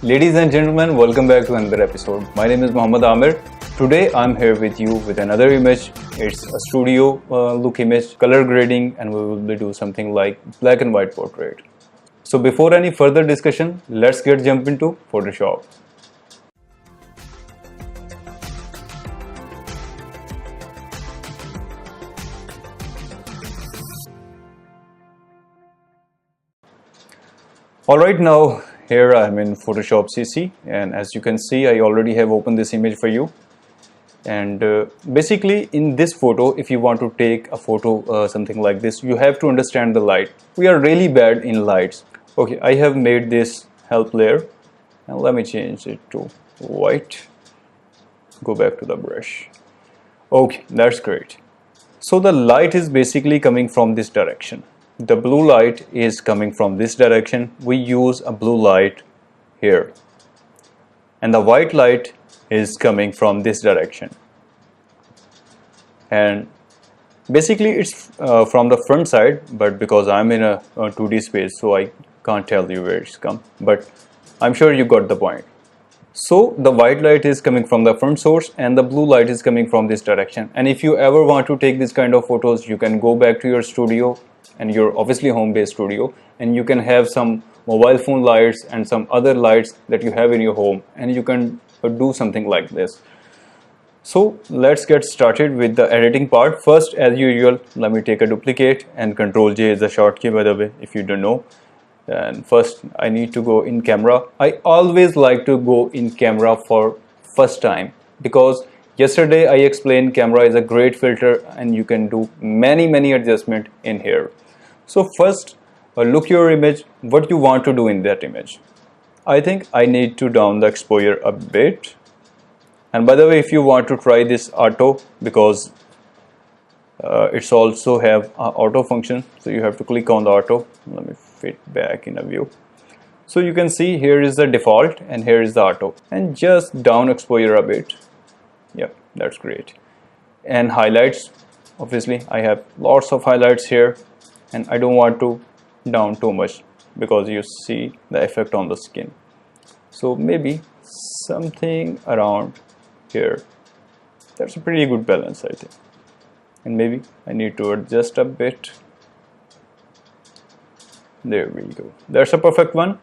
Ladies and gentlemen, welcome back to another episode. My name is Muhammad Amir. Today I'm here with you with another image. It's a studio look image, color grading, and we will be do something like black and white portrait. So before any further discussion, let's jump into Photoshop. Alright, now here I'm in Photoshop CC, and as you can see I already have opened this image for you. And basically in this photo, if you want to take a photo something like this, you have to understand the light. We are really bad in lights. Okay, I have made this help layer, and let me change it to white. Go back to the brush. Okay, that's great. So the light is basically coming from this direction. The blue light is coming from this direction. We use a blue light here, and the white light is coming from this direction, and basically it's from the front side, but because I'm in a 2D space, so I can't tell you where it's come, but I'm sure you got the point. So the white light is coming from the front source and the blue light is coming from this direction. And if you ever want to take this kind of photos, you can go back to your studio, and your obviously home-based studio, and you can have some mobile phone lights and some other lights that you have in your home, and you can do something like this. So let's get started with the editing part. First, as usual, let me take a duplicate, and Ctrl J is a shortcut, by the way, if you don't know. And first I need to go in camera. I always like to go in camera for first time, because yesterday I explained camera is a great filter and you can do many adjustments in here. So first look your image, what you want to do in that image. I think I need to down the exposure a bit. And by the way, if you want to try this auto, because it's also have auto function, so you have to click on the auto. Let me fit back in a view. So you can see here is the default and here is the auto, and just down exposure a bit. Yep, that's great. And highlights, obviously I have lots of highlights here, and I don't want to down too much because you see the effect on the skin. So maybe something around here. That's a pretty good balance, I think. And maybe I need to adjust a bit. There we go. That's a perfect one.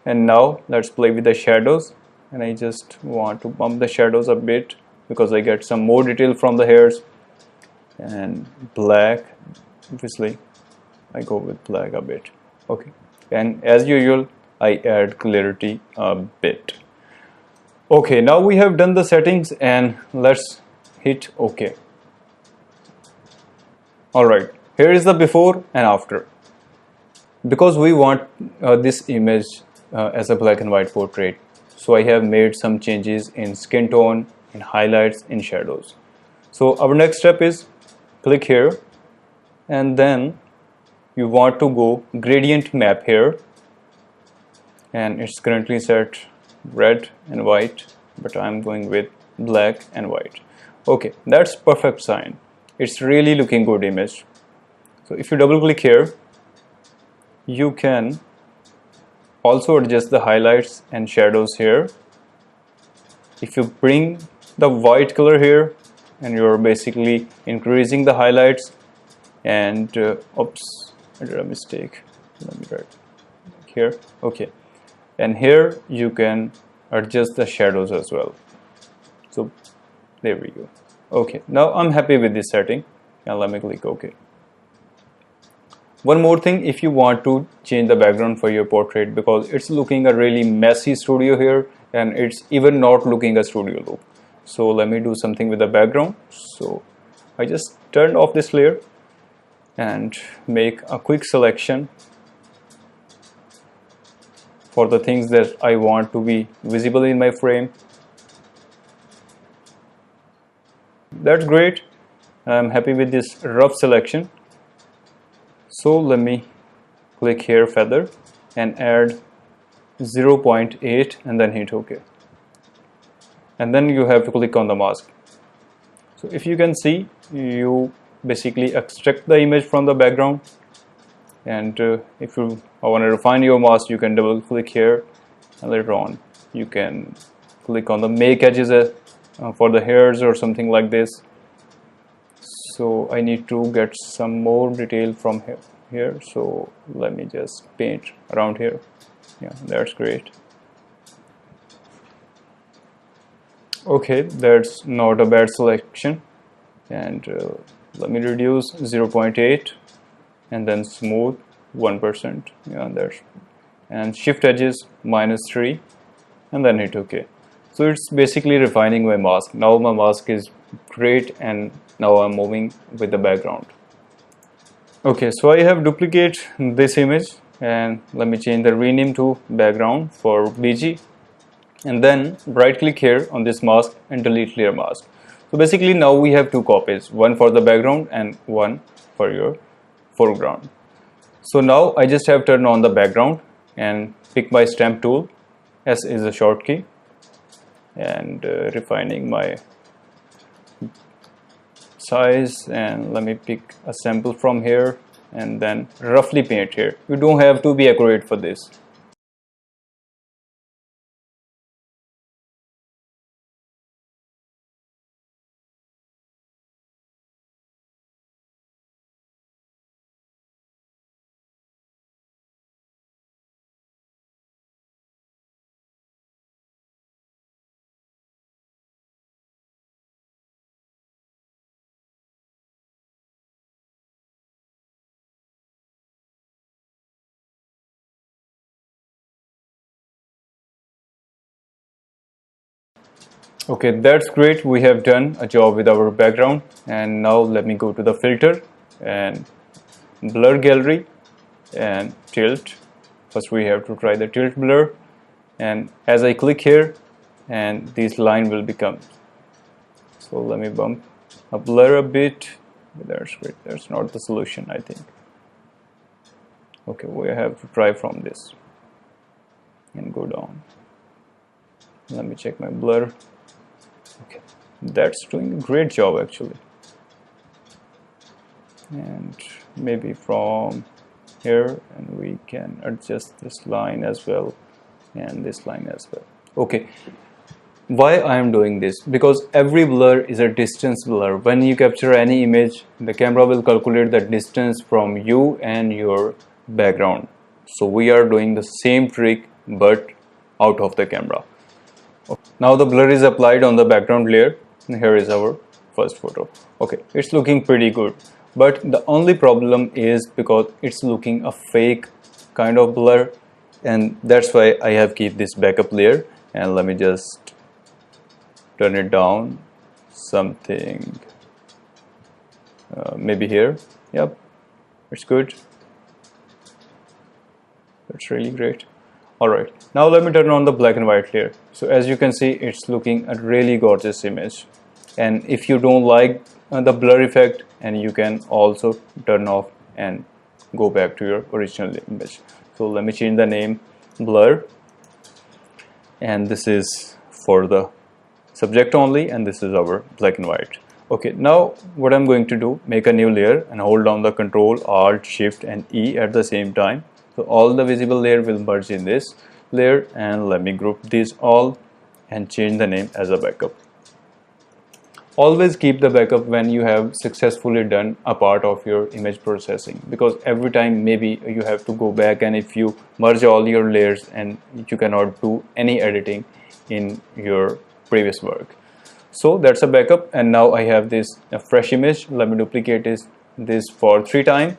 And now let's play with the shadows, and I just want to bump the shadows a bit because I get some more detail from the hairs. And black, obviously I go with black a bit. Okay, and as usual I add clarity a bit. Okay, now we have done the settings, and let's hit OK. Alright, here is the before and after. Because we want this image as a black and white portrait, so I have made some changes in skin tone, in highlights, in shadows. So our next step is click here, and then you want to go gradient map here, and it's currently set red and white, but I'm going with black and white. Okay, that's perfect sign. It's really looking good image. So if you double click here, you can also adjust the highlights and shadows here. If you bring the white color here, and you're basically increasing the highlights, and oops, I did a mistake. Let me write here. Okay, and here you can adjust the shadows as well. So there we go. Okay, now I'm happy with this setting, and let me click OK. One more thing, if you want to change the background for your portrait, because it's looking a really messy studio here, and it's even not looking a studio look. So let me do something with the background. So I just turned off this layer and make a quick selection for the things that I want to be visible in my frame. That's great. I'm happy with this rough selection. So let me click here feather and add 0.8 and then hit OK. And then you have to click on the mask. So if you can see, you basically extract the image from the background, and if you want to refine your mask, you can double click here and later on you can click on the make edges for the hairs or something like this. So I need to get some more detail from here, so let me just paint around here. Yeah, that's great. Okay, that's not a bad selection. And let me reduce 0.8 and then smooth 1%. Yeah, that's, and shift edges -3 and then hit OK. So it's basically refining my mask. Now my mask is great, and now I'm moving with the background. Okay, so I have duplicate this image, and let me change the rename to background for BG, and then right click here on this mask and delete layer mask. So basically now we have two copies, one for the background and one for your foreground. So now I just have turned on the background and pick my stamp tool. S is a short key, and refining my size, and let me pick a sample from here and then roughly paint here. You don't have to be accurate for this. Okay, that's great. We have done a job with our background, and now let me go to the filter and blur gallery and tilt. First we have to try the tilt blur, and as I click here, and this line will become. So let me bump a blur a bit. That's great. That's not the solution, I think. Okay, we have to try from this and go down. Let me check my blur. Okay, that's doing a great job actually. And maybe from here, and we can adjust this line as well and this line as well. Okay, why I am doing this? Because every blur is a distance blur. When you capture any image, the camera will calculate the distance from you and your background. So we are doing the same trick but out of the camera. Now the blur is applied on the background layer. Here is our first photo. Okay, it's looking pretty good, but the only problem is because it's looking a fake kind of blur, and that's why I have keep this backup layer. And let me just turn it down something, maybe here. Yep, it's good. That's really great. Alright, now let me turn on the black and white layer. So as you can see, it's looking a really gorgeous image. And if you don't like the blur effect, and you can also turn off and go back to your original image. So let me change the name blur, and this is for the subject only, and this is our black and white. Okay, now what I'm going to do, make a new layer and hold down the Control, Alt, Shift and E at the same time. So all the visible layer will merge in this layer, and let me group these all and change the name as a backup. Always keep the backup when you have successfully done a part of your image processing, because every time maybe you have to go back, and if you merge all your layers and you cannot do any editing in your previous work. So that's a backup, and now I have this fresh image. Let me duplicate this for 3 times.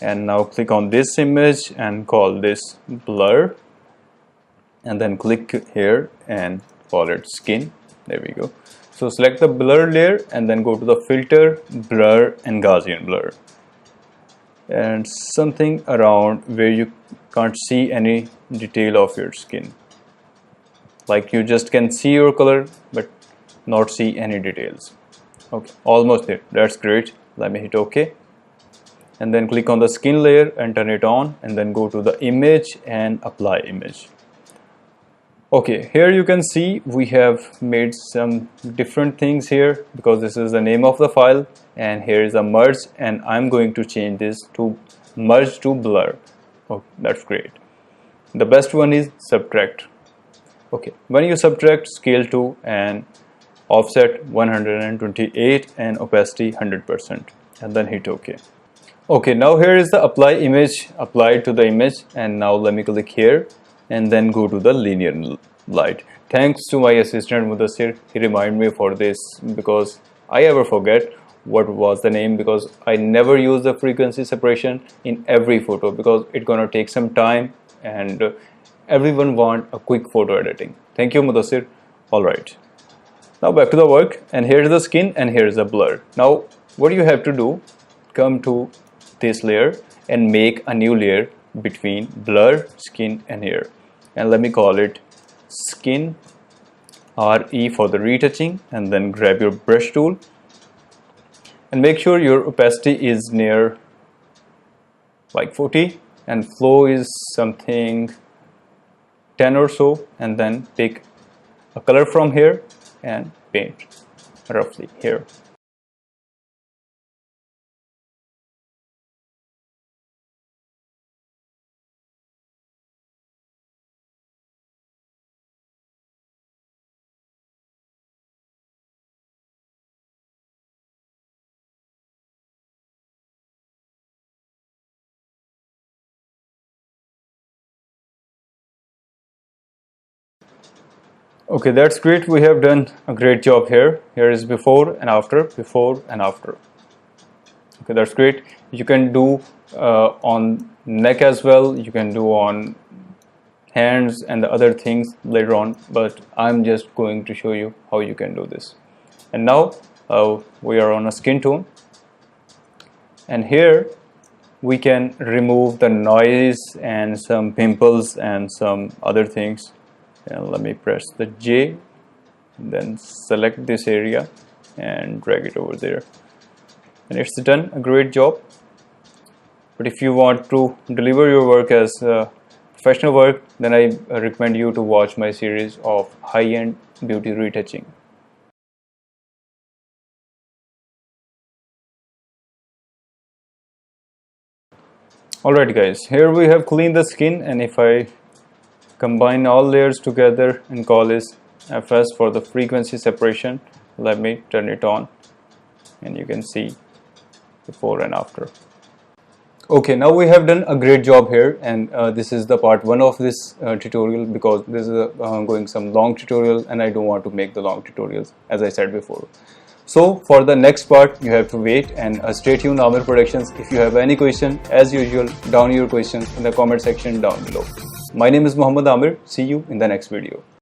And now click on this image and call this blur, and then click here and call it skin. There we go. So select the blur layer and then go to the filter, blur and Gaussian blur, and something around where you can't see any detail of your skin, like you just can see your color but not see any details. Okay, almost there. That's great. Let me hit OK, and then click on the skin layer and turn it on, and then go to the image and apply image. Okay, here you can see we have made some different things here, because this is the name of the file, and here is a merge, and I'm going to change this to merge to blur. Oh, that's great. the best one is subtract. Okay, when you subtract scale 2 and offset 128 and opacity 100%, and then hit OK. Okay, now here is the apply image applied to the image, and now let me click here and then go to the linear light. Thanks to my assistant Mudassir, he reminded me for this because I ever forget what was the name, because I never use the frequency separation in every photo because it's gonna take some time and everyone want a quick photo editing. Thank you, Mudassir. Alright, now back to the work, and here's the skin and here's the blur. Now what you have to do, come to this layer and make a new layer between blur, skin and hair, and let me call it skin, RE for the retouching, and then grab your brush tool and make sure your opacity is near like 40 and flow is something 10 or so, and then pick a color from here and paint roughly here. Okay, that's great. We have done a great job here. Here is before and after, before and after. Okay, that's great. You can do on neck as well. You can do on hands and the other things later on, but I'm just going to show you how you can do this. And now we are on a skin tone, and here we can remove the noise and some pimples and some other things. And let me press the J, then select this area and drag it over there, and it's done a great job. But if you want to deliver your work as professional work, then I recommend you to watch my series of high-end beauty retouching. Alright guys, here we have cleaned the skin, and if I combine all layers together and call this FS for the frequency separation, let me turn it on and you can see before and after. Okay, now we have done a great job here, and this is the part 1 of this tutorial, because this is going some long tutorial and I don't want to make the long tutorials as I said before. So for the next part you have to wait, and stay tuned, Amir Productions. If you have any question, as usual, down your questions in the comment section down below. My name is Muhammad Amir. See you in the next video.